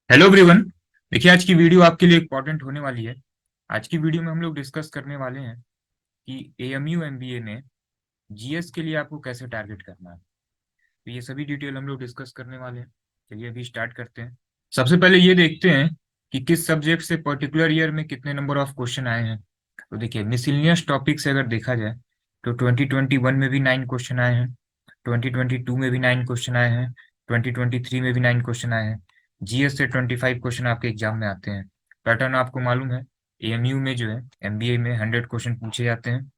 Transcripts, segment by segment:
Hello everyone. देखिए, आज की वीडियो आपके लिए इम्पोर्टेंट होने वाली है। आज की वीडियो में हम लोग डिस्कस करने वाले हैं कि एएमयू एमबीए में जीएस के लिए आपको कैसे टारगेट करना है। तो ये सभी डिटेल हम लोग डिस्कस करने वाले हैं। चलिए अभी स्टार्ट करते हैं। सबसे पहले ये देखते हैं कि किस सब्जेक्ट से पर्टिकुलर ईयर में कितने नंबर ऑफ क्वेश्चन आए हैं। तो देखिए, मिसलिनियस टॉपिक से अगर देखा जाए तो 2021 में भी 9 क्वेश्चन आए हैं, 2022 में भी 9 क्वेश्चन आए हैं, 2023 में भी 9 क्वेश्चन आए हैं। जीएस से 25 क्वेश्चन आपके एग्जाम में आते हैं। पैटर्न आपको मालूम है। एएमयू में जो है, एमबीए में 100 क्वेश्चन पूछे जाते हैं।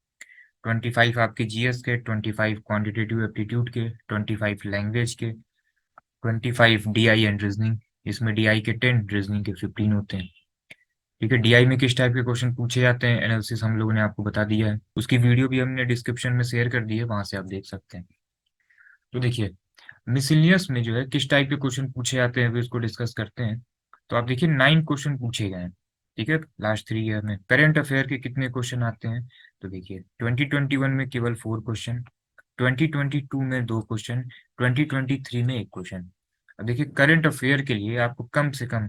25 आपके जीएस के, 25 क्वांटिटेटिव एप्टीट्यूड के, 25 लैंग्वेज के, 25 डीआई एंड रीजनिंग। इसमें डीआई के 10, रीजनिंग के 15 होते हैं। ठीक है, डीआई में किस टाइप के क्वेश्चन पूछे जाते हैं एनालिसिस हम लोगों ने आपको बता दिया है। उसकी वीडियो भी हमने डिस्क्रिप्शन में शेयर कर दी है, वहां से आप देख सकते हैं। तो देखिए, मिसलिनियस में जो है किस टाइप के क्वेश्चन पूछे जाते हैं, अभी उसको डिस्कस करते हैं। तो आप देखिए, 9 क्वेश्चन पूछे गए हैं। ठीक है, लास्ट 3 ईयर में करंट अफेयर के कितने क्वेश्चन आते हैं। तो देखिए, 2021 में केवल 4 क्वेश्चन, 2022 में 2 क्वेश्चन, 2023 में 1 क्वेश्चन। अब देखिए, करंट अफेयर के लिए आपको कम से कम,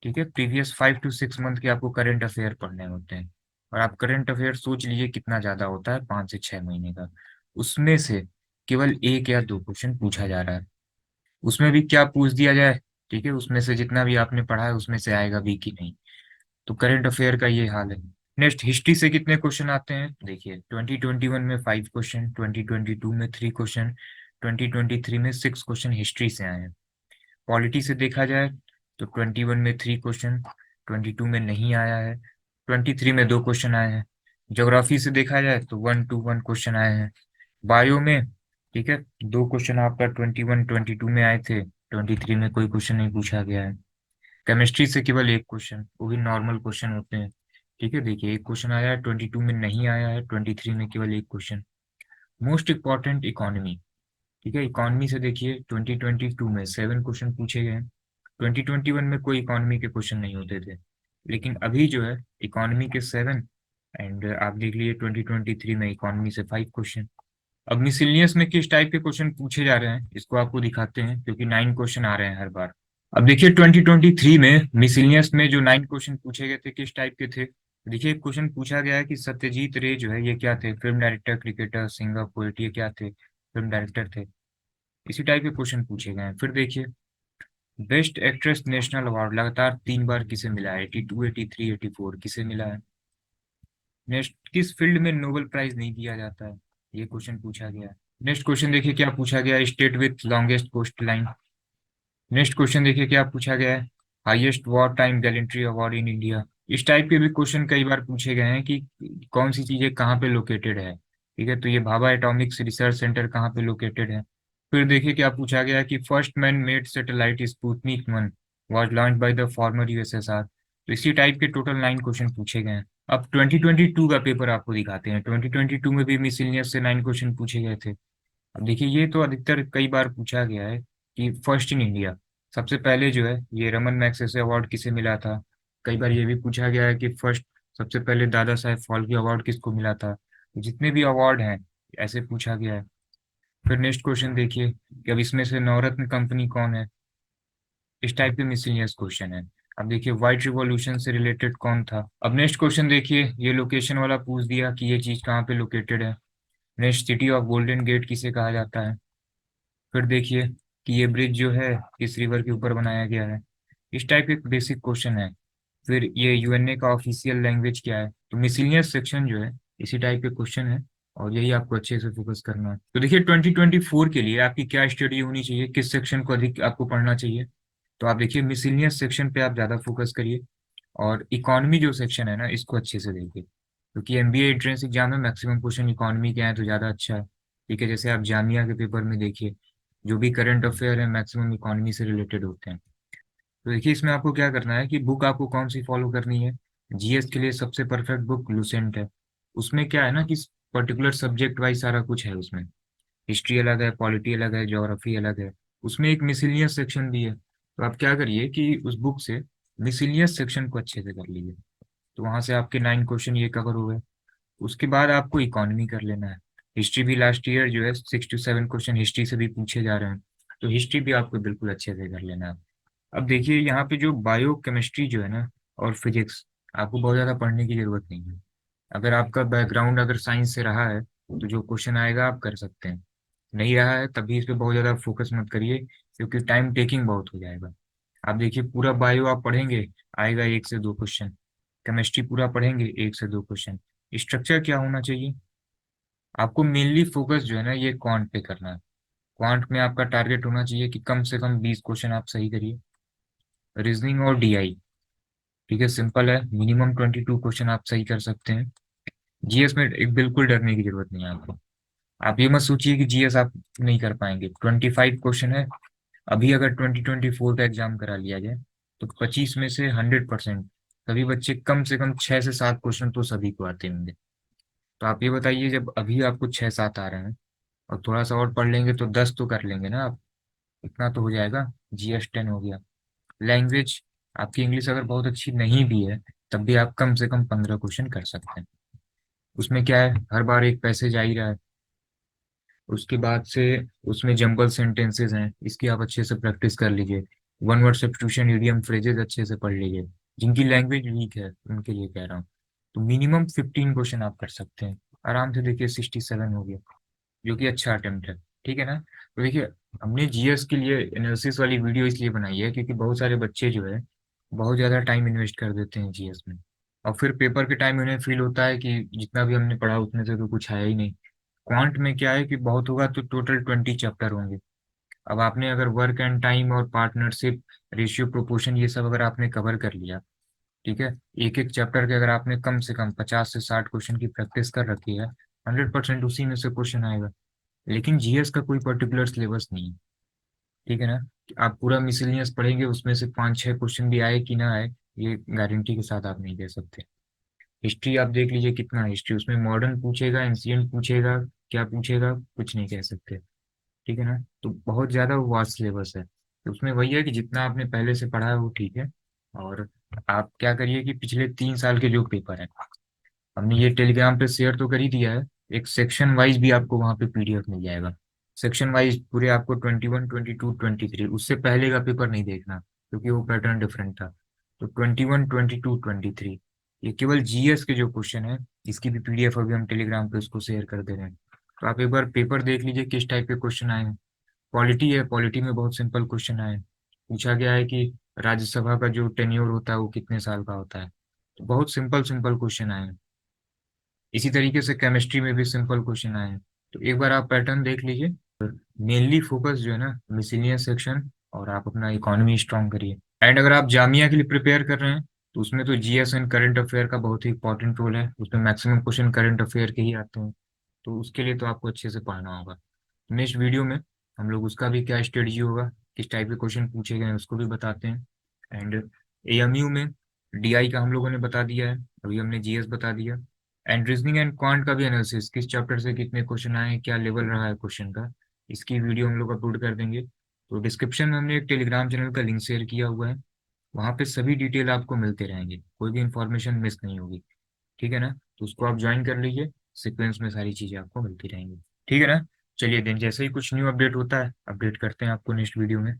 ठीक है, प्रीवियस 5 to 6 मंथ के आपको करंट अफेयर पढ़ने होते हैं। और आप करंट अफेयर सोच लीजिए कितना ज्यादा होता है, 5 से 6 महीने का। उसमें से केवल 1 या 2 क्वेश्चन पूछा जा रहा है। उसमें भी क्या पूछ दिया जाए, ठीक है, उसमें से जितना भी आपने पढ़ा है उसमें से आएगा भी कि नहीं। तो करंट अफेयर का ये हाल है। नेक्स्ट, हिस्ट्री से कितने क्वेश्चन आते हैं। देखिए, 2021 में 5 क्वेश्चन, 2022 में 3 क्वेश्चन, 2023 में 6 क्वेश्चन हिस्ट्री से आए हैं। पॉलिटी से देखा जाए तो 21 में 3 क्वेश्चन, 22 में नहीं आया है, 23 में 2 क्वेश्चन आए हैं। ज्योग्राफी से देखा जाए तो 1 to 1 क्वेश्चन आए हैं। बायो में, ठीक है, 2 क्वेश्चन आपका 21 22 में आए थे, 23 में कोई क्वेश्चन नहीं पूछा गया है। केमिस्ट्री से केवल 1 क्वेश्चन, वो भी नॉर्मल क्वेश्चन होते हैं। ठीक है, देखिए, 1 क्वेश्चन आया है, 22 में नहीं आया है, 23 में केवल 1 क्वेश्चन। Most important, economy. ठीक है, इकोनॉमी से देखिए, 2022 में 7 क्वेश्चन पूछे गए हैं। 2021 में कोई इकोनॉमी के क्वेश्चन नहीं होते थे, लेकिन अभी जो है इकोनॉमी के 7। एंड आप देख लीजिए, 2023 में इकोनॉमी से 5 क्वेश्चन। अब मिसलिनियस में किस टाइप के क्वेश्चन पूछे जा रहे हैं, इसको आपको दिखाते हैं, क्योंकि 9 क्वेश्चन आ रहे हैं हर बार। अब देखिए, 2023 में मिसलिनियस में जो 9 क्वेश्चन पूछे गए थे, किस टाइप के थे। देखिए, क्वेश्चन पूछा गया है कि सत्यजीत रे जो है ये क्या थे, film director, cricketer, singer, poet, ये क्या थे, फिल्म डायरेक्टर थे। इसी टाइप के क्वेश्चन पूछे गए हैं। फिर देखिए, बेस्ट एक्ट्रेस नेशनल अवार्ड लगातार 3 बार किसे मिला है, 82, 83, 84, किसे मिला है। नेक्स्ट, किस फील्ड में नोबेल प्राइज नहीं दिया जाता है, ये क्वेश्चन पूछा गया है। नेक्स्ट क्वेश्चन देखिए क्या पूछा गया है, state with longest coast line. Next question देखिए क्या पूछा गया है, highest war time gallantry award in India. इस टाइप के भी क्वेश्चन कई बार पूछे गए हैं कि कौन सी चीजें कहाँ पे लोकेटेड है। ठीक है, तो ये भाभा एटॉमिक्स रिसर्च सेंटर कहाँ पे लोकेटेड है। फिर देखिए क्या पूछा गया है कि first man made satellite Sputnik 1 was launch by the former USSR. तो इसी टाइप के टोटल 9 क्वेश्चन पूछे गए हैं। अब 2022 का पेपर आपको दिखाते हैं। 2022 में भी मिसलिनियस से 9 क्वेश्चन पूछे गए थे। अब देखिए, ये तो अधिकतर कई बार पूछा गया है कि फर्स्ट इन इंडिया, सबसे पहले जो है ये रमन मैग्सेसे अवार्ड किसे मिला था। कई बार ये भी पूछा गया है कि फर्स्ट, सबसे पहले दादा साहेब फाल्के अवार्ड किसको मिला था। जितने भी अवार्ड हैं ऐसे पूछा गया है। फिर नेक्स्ट क्वेश्चन देखिए कि अब इसमें से नवरत्न कंपनी कौन है। इस टाइप के मिसलिनियस क्वेश्चन है। अब देखिए, व्हाइट रिवॉल्यूशन से रिलेटेड कौन था। अब नेक्स्ट क्वेश्चन देखिए, ये लोकेशन वाला पूछ दिया कि ये चीज कहाँ पे लोकेटेड है। Next, city of golden gate किसे कहा जाता है। फिर देखिए कि ये ब्रिज जो है किस रिवर के ऊपर बनाया गया है। इस टाइप के बेसिक क्वेश्चन है। फिर ये यूएनए का ऑफिशियल लैंग्वेज क्या है। तो मिसलिनियस सेक्शन जो है इसी टाइप के क्वेश्चन है, और यही आपको अच्छे से फोकस करना है। तो देखिए, 2024 के लिए आपकी क्या स्टडी होनी चाहिए, किस सेक्शन को अधिक आपको पढ़ना चाहिए। तो आप देखिए, मिसलिनियस सेक्शन पे आप ज़्यादा फोकस करिए, और इकोनॉमी जो सेक्शन है ना, इसको अच्छे से देखिए, क्योंकि एमबीए एंट्रेंस एग्जाम में मैक्सिमम क्वेश्चन इकोनॉमी के हैं तो ज़्यादा अच्छा है। ठीक है, जैसे आप जामिया के पेपर में देखिए, जो भी करंट अफेयर है मैक्सिमम इकोनॉमी से रिलेटेड होते हैं। तो देखिए, इसमें आपको क्या करना है कि बुक आपको कौन सी फॉलो करनी है। जीएस के लिए सबसे परफेक्ट बुक लुसेंट है। उसमें क्या है ना कि पर्टिकुलर सब्जेक्ट वाइज सारा कुछ है उसमें। हिस्ट्री अलग है, पॉलिटी अलग है, ज्योग्राफी अलग है। उसमें एक मिसलिनियस सेक्शन भी है। तो आप क्या करिए कि उस बुक से मिसलिनियस सेक्शन को अच्छे से कर लीजिए। तो वहां से आपके 9 क्वेश्चन ये कवर हो गए। उसके बाद आपको इकोनॉमी कर लेना है। हिस्ट्री भी लास्ट ईयर जो है 6 to 7 क्वेश्चन हिस्ट्री से भी पूछे जा रहे हैं। तो हिस्ट्री भी आपको बिल्कुल अच्छे से कर लेना है। अब देखिए यहाँ पे जो बायो केमिस्ट्री जो है ना और फिजिक्स, आपको बहुत ज़्यादा पढ़ने की ज़रूरत नहीं है। अगर आपका बैकग्राउंड अगर साइंस से रहा है तो जो क्वेश्चन आएगा आप कर सकते हैं। नहीं रहा है तभी इस पे बहुत ज़्यादा फोकस मत करिए, क्योंकि टाइम टेकिंग बहुत हो जाएगा। आप देखिए पूरा बायो आप पढ़ेंगे, आएगा 1 से 2 क्वेश्चन। केमिस्ट्री पूरा पढ़ेंगे, 1 से 2 क्वेश्चन। स्ट्रक्चर क्या होना चाहिए? आपको मेनली फोकस जो है ना ये क्वांट पे करना है। क्वांट में आपका टारगेट होना चाहिए कि कम से कम 20 क्वेश्चन आप सही करिए। रीजनिंग और डीआई, ठीक है, सिंपल है, मिनिमम 22 क्वेश्चन आप सही कर सकते हैं। जीएस में एक बिल्कुल डरने की जरूरत नहीं है आपको। आप ये मत सोचिए कि जीएस आप नहीं कर पाएंगे, 25 क्वेश्चन है। अभी अगर 2024 का एग्जाम करा लिया जाए तो 25 में से 100% सभी बच्चे कम से कम 6 से 7 क्वेश्चन तो सभी को आते होंगे। तो आप ये बताइए, जब अभी आपको 6 7 आ रहे हैं और थोड़ा सा और पढ़ लेंगे तो 10 तो कर लेंगे ना आप। इतना तो हो जाएगा। जीएस 10 हो गया। लैंग्वेज, आपकी इंग्लिश अगर बहुत अच्छी नहीं भी है तब भी आप कम से कम 15 क्वेश्चन कर सकते हैं। उसमें क्या है, हर बार एक पैसेज आ ही रहा है। उसके बाद से उसमें जंबल सेंटेंसेस हैं, इसकी आप अच्छे से प्रैक्टिस कर लीजिए। One word substitution, idiom, phrases अच्छे से पढ़ लीजिए। जिनकी लैंग्वेज वीक है उनके लिए कह रहा हूँ। तो मिनिमम 15 क्वेश्चन आप कर सकते हैं आराम से। देखिए 67 हो गया, जो कि अच्छा अटेम्प्ट है। ठीक है ना? तो देखिए, हमने जीएस के लिए एनालिसिस वाली वीडियो इसलिए बनाई है क्योंकि बहुत सारे बच्चे जो है बहुत ज़्यादा टाइम इन्वेस्ट कर देते हैं जीएस में, और फिर पेपर के टाइम उन्हें फील होता है कि जितना भी हमने पढ़ा उसमें से तो कुछ आया ही नहीं। क्वांट में क्या है कि बहुत होगा तो टोटल 20 चैप्टर होंगे। अब आपने अगर वर्क एंड टाइम और पार्टनरशिप, रेशियो, प्रोपोर्शन, ये सब अगर आपने कवर कर लिया, ठीक है, एक एक चैप्टर के अगर आपने कम से कम 50 से 60 क्वेश्चन की प्रैक्टिस कर रखी है, 100% उसी में से क्वेश्चन आएगा। लेकिन जीएस का कोई पर्टिकुलर सिलेबस नहीं है। ठीक है ना? कि आप पूरा मिसलिनियस पढ़ेंगे उसमें से 5 6 क्वेश्चन भी आए कि ना आए, ये गारंटी के साथ आप नहीं दे सकते। हिस्ट्री आप देख लीजिए कितना हिस्ट्री, उसमें मॉडर्न पूछेगा, एंशियंट पूछेगा, क्या पूछेगा कुछ नहीं कह सकते। ठीक है ना? तो बहुत ज़्यादा वास्ट सिलेबस है। तो उसमें वही है कि जितना आपने पहले से पढ़ा है वो ठीक है। और आप क्या करिए कि पिछले 3 साल के जो पेपर हैं, हमने ये टेलीग्राम पे शेयर तो कर ही दिया है। एक सेक्शन वाइज भी आपको वहाँ पे पीडीएफ मिल जाएगा। सेक्शन वाइज पूरे आपको 21 22 23, उससे पहले का पेपर नहीं देखना क्योंकि वो पैटर्न डिफरेंट था। तो 21 22 23, ये केवल जीएस के जो क्वेश्चन है, इसकी भी पीडीएफ अभी हम टेलीग्राम पे उसको शेयर कर दे रहे हैं। तो आप एक बार पेपर देख लीजिए किस टाइप के क्वेश्चन आए हैं। पॉलिटी है, पॉलिटी में बहुत सिंपल क्वेश्चन आए हैं। पूछा गया है कि राज्यसभा का जो टेन्योर होता है वो कितने साल का होता है। तो बहुत सिंपल सिंपल क्वेश्चन आए हैं। इसी तरीके से केमिस्ट्री में भी सिंपल क्वेश्चन आए हैं। तो एक बार आप पैटर्न देख लीजिए। मेनली फोकस जो है ना मिसलिनियस सेक्शन, और आप अपना इकोनॉमी स्ट्रांग करिए। एंड अगर आप जामिया के लिए प्रिपेयर कर रहे हैं तो उसमें तो जीएस एंड करंट अफेयर का बहुत ही इंपॉर्टेंट रोल है, उसमें मैक्सिमम क्वेश्चन करंट अफेयर के ही आते हैं। तो उसके लिए तो आपको अच्छे से पढ़ना होगा। नेक्स्ट वीडियो में हम लोग उसका भी क्या स्ट्रेटजी होगा, किस टाइप के क्वेश्चन पूछे गए हैं उसको भी बताते हैं। एंड एएमयू में डीआई का हम लोगों ने बता दिया है, अभी हमने जीएस बता दिया। एंड रीजनिंग एंड क्वांट का भी एनालिसिस, किस चैप्टर से कितने क्वेश्चन आए हैं, क्या लेवल रहा है क्वेश्चन का, इसकी वीडियो हम लोग अपलोड कर देंगे। तो डिस्क्रिप्शन में हमने एक टेलीग्राम चैनल का लिंक शेयर किया हुआ है, वहाँ पे सभी डिटेल आपको मिलते रहेंगे, कोई भी इंफॉर्मेशन मिस नहीं होगी। ठीक है ना? तो उसको आप ज्वाइन कर लीजिए, सीक्वेंस में सारी चीज़ें आपको मिलती रहेंगी। ठीक है ना? चलिए दिन, जैसे ही कुछ न्यू अपडेट होता है अपडेट करते हैं आपको नेक्स्ट वीडियो में।